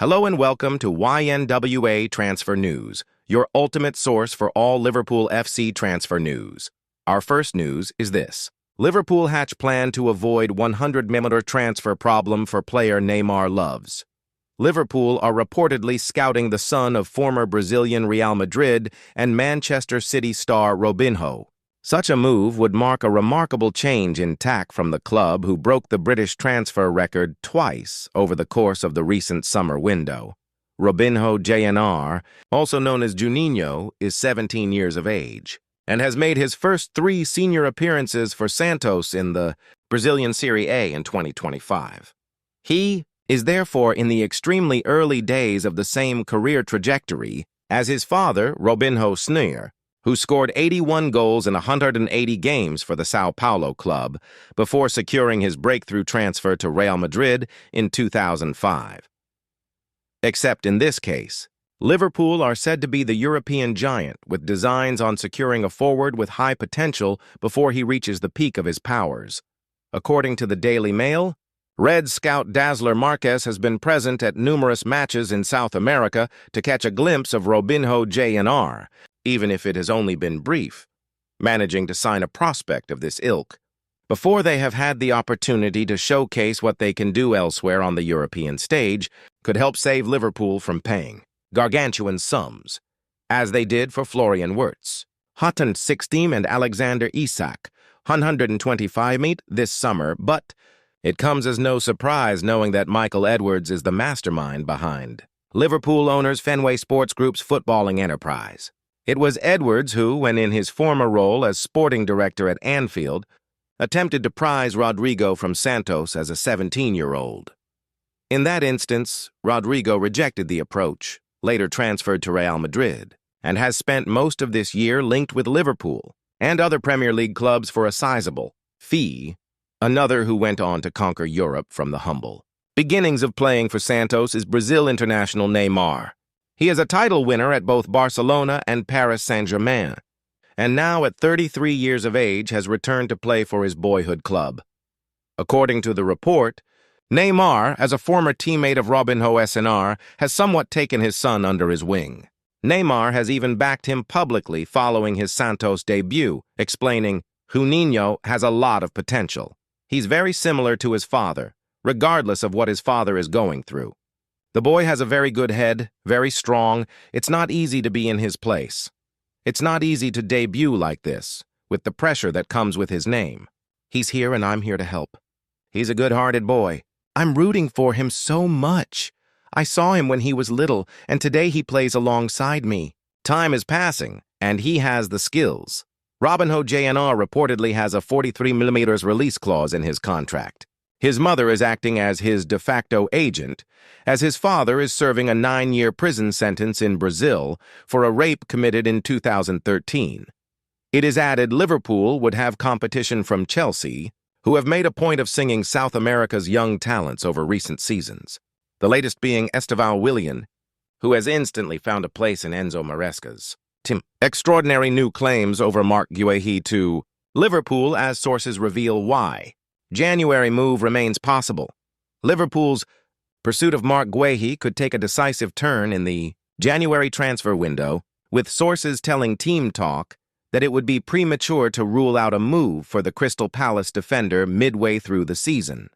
Hello and welcome to YNWA Transfer News, your ultimate source for all Liverpool FC transfer news. Our first news is this. Liverpool hatch plan to avoid 100 million transfer problem for player Neymar loves. Liverpool are reportedly scouting the son of former Brazilian Real Madrid and Manchester City star Robinho. Such a move would mark a remarkable change in tack from the club who broke the British transfer record twice over the course of the recent summer window. Robinho JNR, also known as Juninho, is 17 years of age and has made his first 3 senior appearances for Santos in the Brazilian Serie A in 2025. He is therefore in the extremely early days of the same career trajectory as his father, Robinho JNR, who scored 81 goals in 180 games for the Sao Paulo club before securing his breakthrough transfer to Real Madrid in 2005. Except in this case, Liverpool are said to be the European giant with designs on securing a forward with high potential before he reaches the peak of his powers. According to the Daily Mail, Red scout Dazzler Marquez has been present at numerous matches in South America to catch a glimpse of Robinho JNR, even if it has only been brief, managing to sign a prospect of this ilk before they have had the opportunity to showcase what they can do elsewhere on the European stage could help save Liverpool from paying gargantuan sums, as they did for Florian Wirtz, 116 and Alexander Isak, 125 this summer, but it comes as no surprise knowing that Michael Edwards is the mastermind behind Liverpool owners Fenway Sports Group's footballing enterprise. It was Edwards who, when in his former role as sporting director at Anfield, attempted to prize Rodrigo from Santos as a 17-year-old. In that instance, Rodrigo rejected the approach, later transferred to Real Madrid, and has spent most of this year linked with Liverpool and other Premier League clubs for a sizable fee, another who went on to conquer Europe from the humble beginnings of playing for Santos is Brazil international Neymar. He is a title winner at both Barcelona and Paris Saint-Germain, and now at 33 years of age has returned to play for his boyhood club. According to the report, Neymar, as a former teammate of Robinho JNR, has somewhat taken his son under his wing. Neymar has even backed him publicly following his Santos debut, explaining, "Juninho has a lot of potential. He's very similar to his father, regardless of what his father is going through. The boy has a very good head, very strong. It's not easy to be in his place. It's not easy to debut like this, with the pressure that comes with his name. He's here and I'm here to help. He's a good-hearted boy. I'm rooting for him so much. I saw him when he was little, and today he plays alongside me. Time is passing, and he has the skills." Robinho JNR reportedly has a 43mm release clause in his contract. His mother is acting as his de facto agent, as his father is serving a 9-year prison sentence in Brazil for a rape committed in 2013. It is added Liverpool would have competition from Chelsea, who have made a point of singing South America's young talents over recent seasons, the latest being Estevão Willian, who has instantly found a place in Enzo Maresca's team. Extraordinary new claims over Marc Guehi to Liverpool as sources reveal why. January move remains possible. Liverpool's pursuit of Marc Guehi could take a decisive turn in the January transfer window, with sources telling Team Talk that it would be premature to rule out a move for the Crystal Palace defender midway through the season.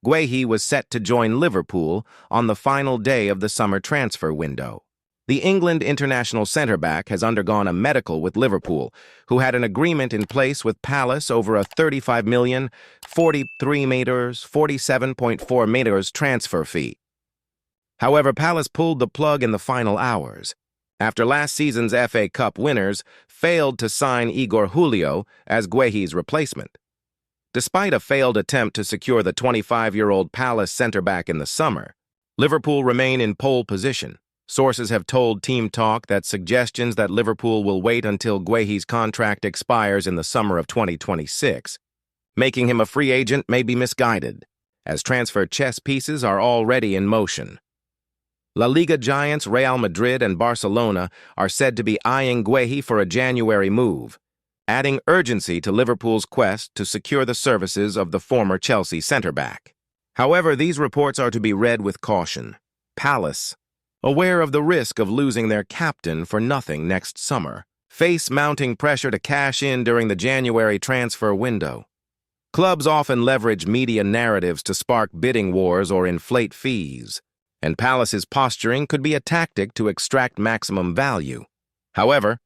Guehi was set to join Liverpool on the final day of the summer transfer window. The England international centre-back has undergone a medical with Liverpool, who had an agreement in place with Palace over a 35 million, 43 meters, 47.4 meters transfer fee. However, Palace pulled the plug in the final hours, after last season's FA Cup winners failed to sign Igor Julio as Guehi's replacement. Despite a failed attempt to secure the 25-year-old Palace centre-back in the summer, Liverpool remain in pole position. Sources have told Team Talk that suggestions that Liverpool will wait until Guehi's contract expires in the summer of 2026, making him a free agent, may be misguided, as transfer chess pieces are already in motion. La Liga giants Real Madrid and Barcelona are said to be eyeing Guehi for a January move, adding urgency to Liverpool's quest to secure the services of the former Chelsea centre-back. However, these reports are to be read with caution. Palace, aware of the risk of losing their captain for nothing next summer, face mounting pressure to cash in during the January transfer window. Clubs often leverage media narratives to spark bidding wars or inflate fees, and Palace's posturing could be a tactic to extract maximum value. However,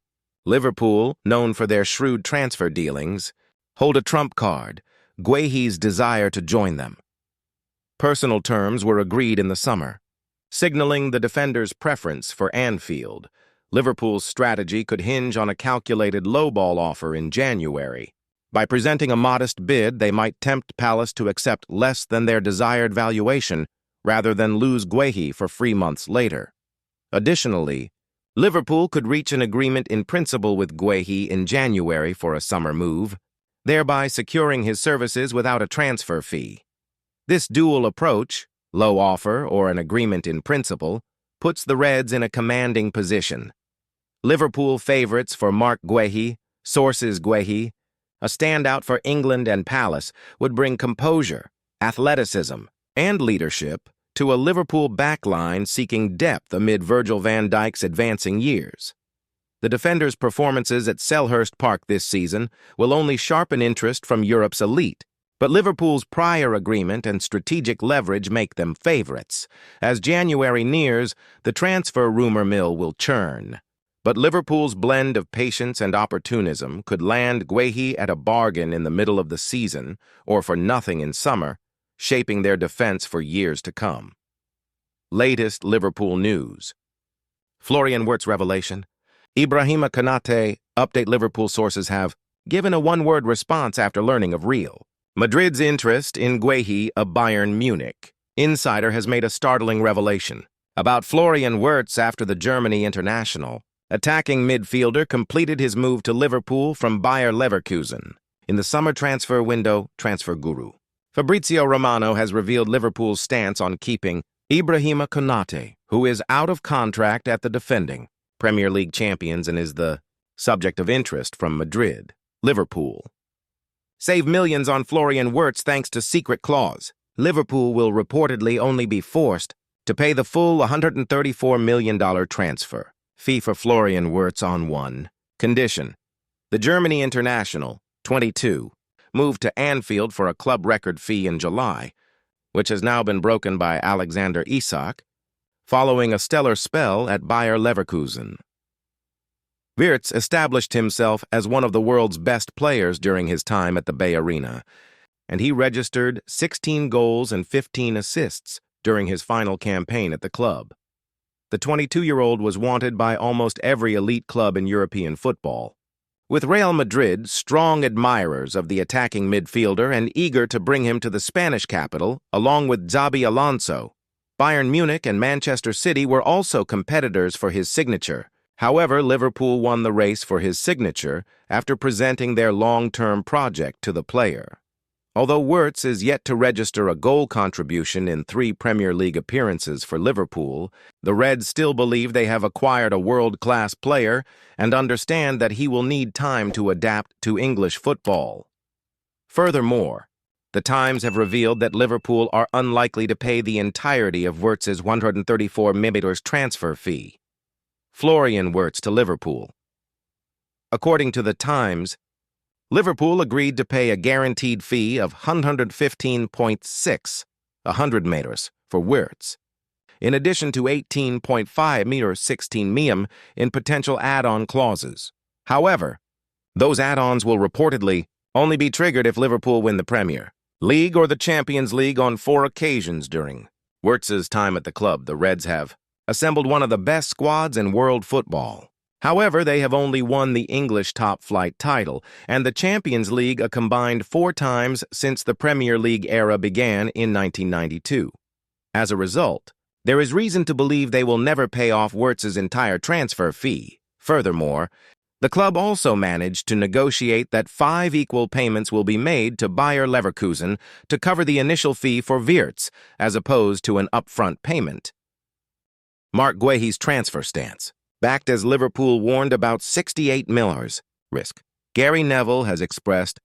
Liverpool, known for their shrewd transfer dealings, hold a trump card: Guehi's desire to join them. Personal terms were agreed in the summer, signaling the defender's preference for Anfield. Liverpool's strategy could hinge on a calculated lowball offer in January. By presenting a modest bid, they might tempt Palace to accept less than their desired valuation rather than lose Guehi for 3 months later. Additionally, Liverpool could reach an agreement in principle with Guehi in January for a summer move, thereby securing his services without a transfer fee. This dual approach, low offer or an agreement in principle, puts the Reds in a commanding position. Liverpool favorites for Marc Guehi, sources Guehi, a standout for England and Palace, would bring composure, athleticism, and leadership to a Liverpool backline seeking depth amid Virgil van Dijk's advancing years. The defender's performances at Selhurst Park this season will only sharpen interest from Europe's elite, but Liverpool's prior agreement and strategic leverage make them favorites. As January nears, the transfer rumor mill will churn. But Liverpool's blend of patience and opportunism could land Guehi at a bargain in the middle of the season or for nothing in summer, shaping their defense for years to come. Latest Liverpool news. Florian Wirtz revelation. Ibrahima Konate, update. Liverpool sources have given a one-word response after learning of Real Madrid's interest in Guehi of Bayern Munich. Insider has made a startling revelation about Florian Wirtz after the Germany international. Attacking midfielder completed his move to Liverpool from Bayer Leverkusen in the summer transfer window. Transfer guru Fabrizio Romano has revealed Liverpool's stance on keeping Ibrahima Konate, who is out of contract at the defending Premier League champions and is the subject of interest from Madrid. Liverpool save millions on Florian Wirtz thanks to secret clause. Liverpool will reportedly only be forced to pay the full $134 million transfer fee for Florian Wirtz on one condition. The Germany international, 22, moved to Anfield for a club record fee in July, which has now been broken by Alexander Isak, following a stellar spell at Bayer Leverkusen. Wirtz established himself as one of the world's best players during his time at the Bay Arena, and he registered 16 goals and 15 assists during his final campaign at the club. The 22-year-old was wanted by almost every elite club in European football, with Real Madrid strong admirers of the attacking midfielder and eager to bring him to the Spanish capital, along with Xabi Alonso. Bayern Munich and Manchester City were also competitors for his signature. However, Liverpool won the race for his signature after presenting their long-term project to the player. Although Wirtz is yet to register a goal contribution in 3 Premier League appearances for Liverpool, the Reds still believe they have acquired a world-class player and understand that he will need time to adapt to English football. Furthermore, the Times have revealed that Liverpool are unlikely to pay the entirety of Wirtz's $134 million transfer fee. Florian Wirtz to Liverpool. According to the Times, Liverpool agreed to pay a guaranteed fee of 115.6 million for Wirtz, in addition to 18.5 million 16 million in potential add-on clauses. However, those add-ons will reportedly only be triggered if Liverpool win the Premier League or the Champions League on 4 occasions during Wirtz's time at the club. The Reds have assembled one of the best squads in world football. However, they have only won the English top-flight title and the Champions League a combined 4 times since the Premier League era began in 1992. As a result, there is reason to believe they will never pay off Wirtz's entire transfer fee. Furthermore, the club also managed to negotiate that 5 equal payments will be made to Bayer Leverkusen to cover the initial fee for Wirtz, as opposed to an upfront payment. Marc Guehi's transfer stance. Backed as Liverpool warned about $68 million risk. Gary Neville has expressed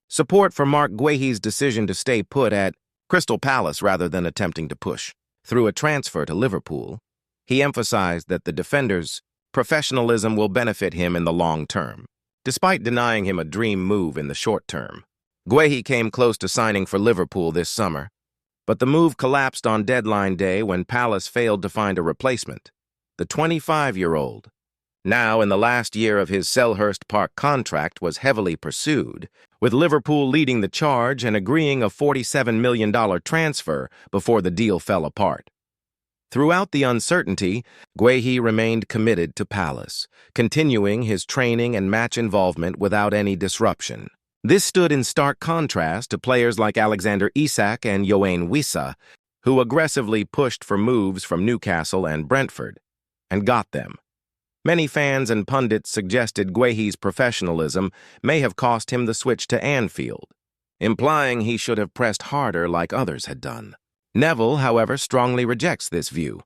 support for Marc Guehi's decision to stay put at Crystal Palace rather than attempting to push through a transfer to Liverpool. He emphasized that the defender's professionalism will benefit him in the long term, despite denying him a dream move in the short term. Guehi came close to signing for Liverpool this summer, but the move collapsed on deadline day when Palace failed to find a replacement. The 25-year-old, now in the last year of his Selhurst Park contract, was heavily pursued, with Liverpool leading the charge and agreeing a $47 million transfer before the deal fell apart. Throughout the uncertainty, Guehi remained committed to Palace, continuing his training and match involvement without any disruption. This stood in stark contrast to players like Alexander Isak and Yoane Wissa, who aggressively pushed for moves from Newcastle and Brentford, and got them. Many fans and pundits suggested Guehi's professionalism may have cost him the switch to Anfield, implying he should have pressed harder like others had done. Neville, however, strongly rejects this view,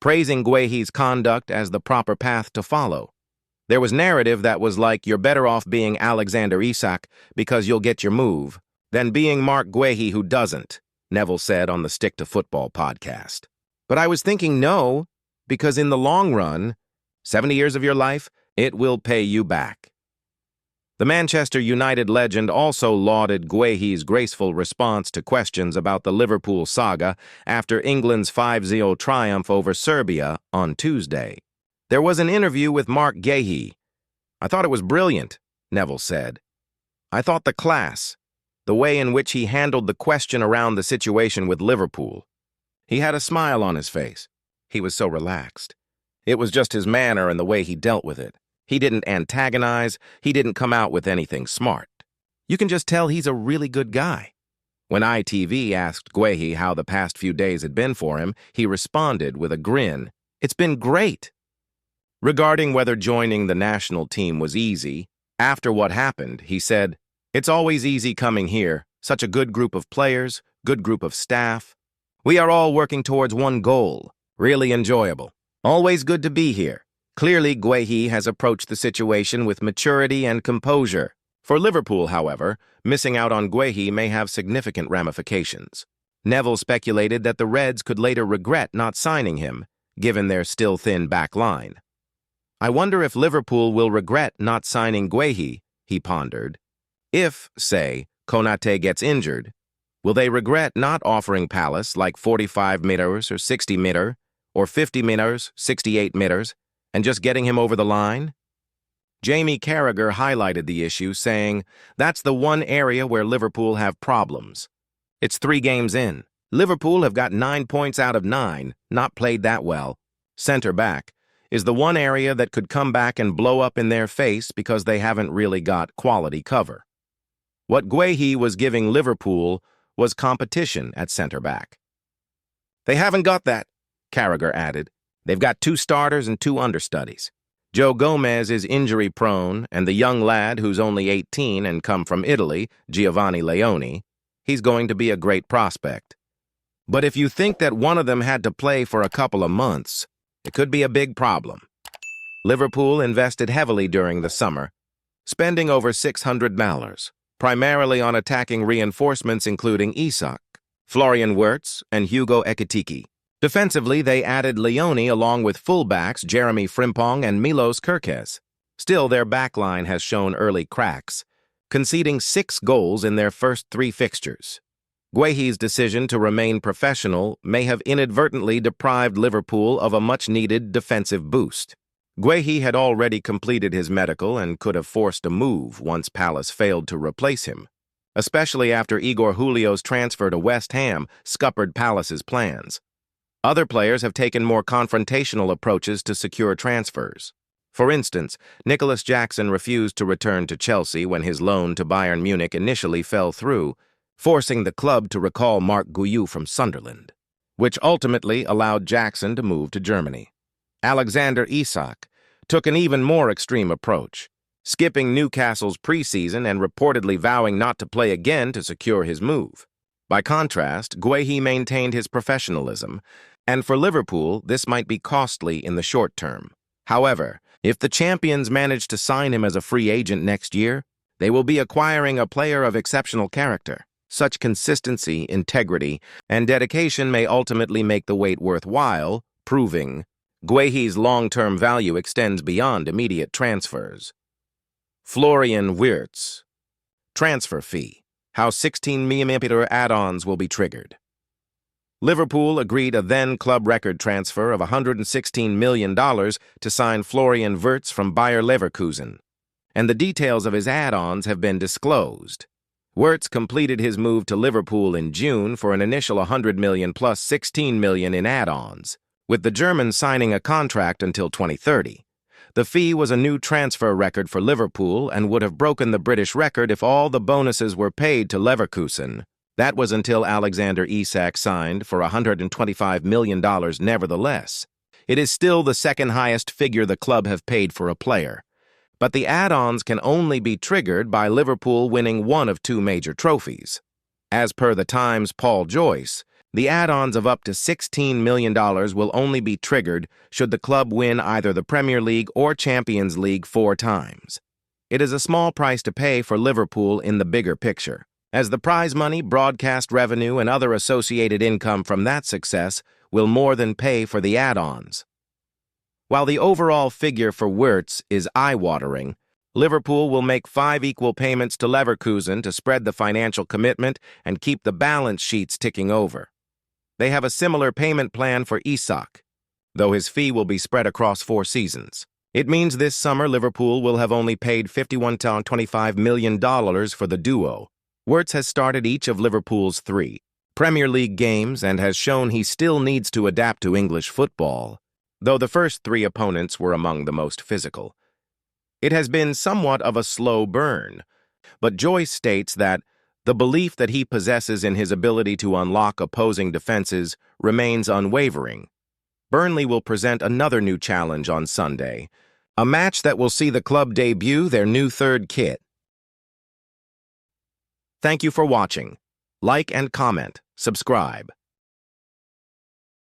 praising Guehi's conduct as the proper path to follow. There was narrative that was like, you're better off being Alexander Isak because you'll get your move than being Marc Guehi who doesn't, Neville said on the Stick to Football podcast. But I was thinking no, because in the long run, 70 years of your life, it will pay you back. The Manchester United legend also lauded Guehi's graceful response to questions about the Liverpool saga after England's 5-0 triumph over Serbia on Tuesday. There was an interview with Marc Guehi. I thought it was brilliant, Neville said. I thought the class, the way in which he handled the question around the situation with Liverpool. He had a smile on his face. He was so relaxed. It was just his manner and the way he dealt with it. He didn't antagonize. He didn't come out with anything smart. You can just tell he's a really good guy. When ITV asked Guehi how the past few days had been for him, he responded with a grin. It's been great. Regarding whether joining the national team was easy, after what happened, he said, it's always easy coming here. Such a good group of players, good group of staff. We are all working towards one goal. Really enjoyable. Always good to be here. Clearly, Guehi has approached the situation with maturity and composure. For Liverpool, however, missing out on Guehi may have significant ramifications. Neville speculated that the Reds could later regret not signing him, given their still thin back line. I wonder if Liverpool will regret not signing Guehi, he pondered. If, say, Konate gets injured, will they regret not offering Palace like 45 meters or 60 meter, or 50 meters, 68 meters, and just getting him over the line? Jamie Carragher highlighted the issue, saying, that's the one area where Liverpool have problems. It's 3 games in. Liverpool have got 9 points out of 9, not played that well. Center back is the one area that could come back and blow up in their face because they haven't really got quality cover. What Guehi was giving Liverpool was competition at center back. They haven't got that, Carragher added. They've got 2 starters and 2 understudies. Joe Gomez is injury-prone, and the young lad who's only 18 and come from Italy, Giovanni Leone, he's going to be a great prospect. But if you think that one of them had to play for a couple of months, it could be a big problem. Liverpool invested heavily during the summer, spending over $600, primarily on attacking reinforcements including Isak, Florian Wirtz, and Hugo Ekitike. Defensively, they added Leone along with fullbacks Jeremy Frimpong and Milos Kerkez. Still, their backline has shown early cracks, conceding 6 goals in their first 3 fixtures. Guehi's decision to remain professional may have inadvertently deprived Liverpool of a much-needed defensive boost. Guehi had already completed his medical and could have forced a move once Palace failed to replace him, especially after Igor Julio's transfer to West Ham scuppered Palace's plans. Other players have taken more confrontational approaches to secure transfers. For instance, Nicholas Jackson refused to return to Chelsea when his loan to Bayern Munich initially fell through, forcing the club to recall Marc Guehi from Sunderland, which ultimately allowed Jackson to move to Germany. Alexander Isak took an even more extreme approach, skipping Newcastle's preseason and reportedly vowing not to play again to secure his move. By contrast, Guehi maintained his professionalism, and for Liverpool, this might be costly in the short term. However, if the champions manage to sign him as a free agent next year, they will be acquiring a player of exceptional character. Such consistency, integrity, and dedication may ultimately make the wait worthwhile, proving Guehi's long-term value extends beyond immediate transfers. Florian Wirtz. Transfer fee. How 16 million add-ons will be triggered. Liverpool agreed a then-club record transfer of $116 million to sign Florian Wirtz from Bayer Leverkusen, and the details of his add-ons have been disclosed. Wirtz completed his move to Liverpool in June for an initial $100 million plus $16 million in add-ons, with the German signing a contract until 2030. The fee was a new transfer record for Liverpool and would have broken the British record if all the bonuses were paid to Leverkusen. That was until Alexander Isak signed for $125 million nevertheless. It is still the second highest figure the club have paid for a player. But the add-ons can only be triggered by Liverpool winning one of two major trophies. As per the Times' Paul Joyce, the add-ons of up to $16 million will only be triggered should the club win either the Premier League or Champions League 4 times. It is a small price to pay for Liverpool in the bigger picture, as the prize money, broadcast revenue, and other associated income from that success will more than pay for the add-ons. While the overall figure for Wirtz is eye-watering, Liverpool will make 5 equal payments to Leverkusen to spread the financial commitment and keep the balance sheets ticking over. They have a similar payment plan for Isak, though his fee will be spread across 4 seasons. It means this summer Liverpool will have only paid $51.25 million for the duo. Wirtz has started each of Liverpool's 3 Premier League games and has shown he still needs to adapt to English football, though the first 3 opponents were among the most physical. It has been somewhat of a slow burn, but Joyce states that the belief that he possesses in his ability to unlock opposing defenses remains unwavering. Burnley will present another new challenge on Sunday, a match that will see the club debut their new 3rd kit. Thank you for watching. Like and comment, subscribe.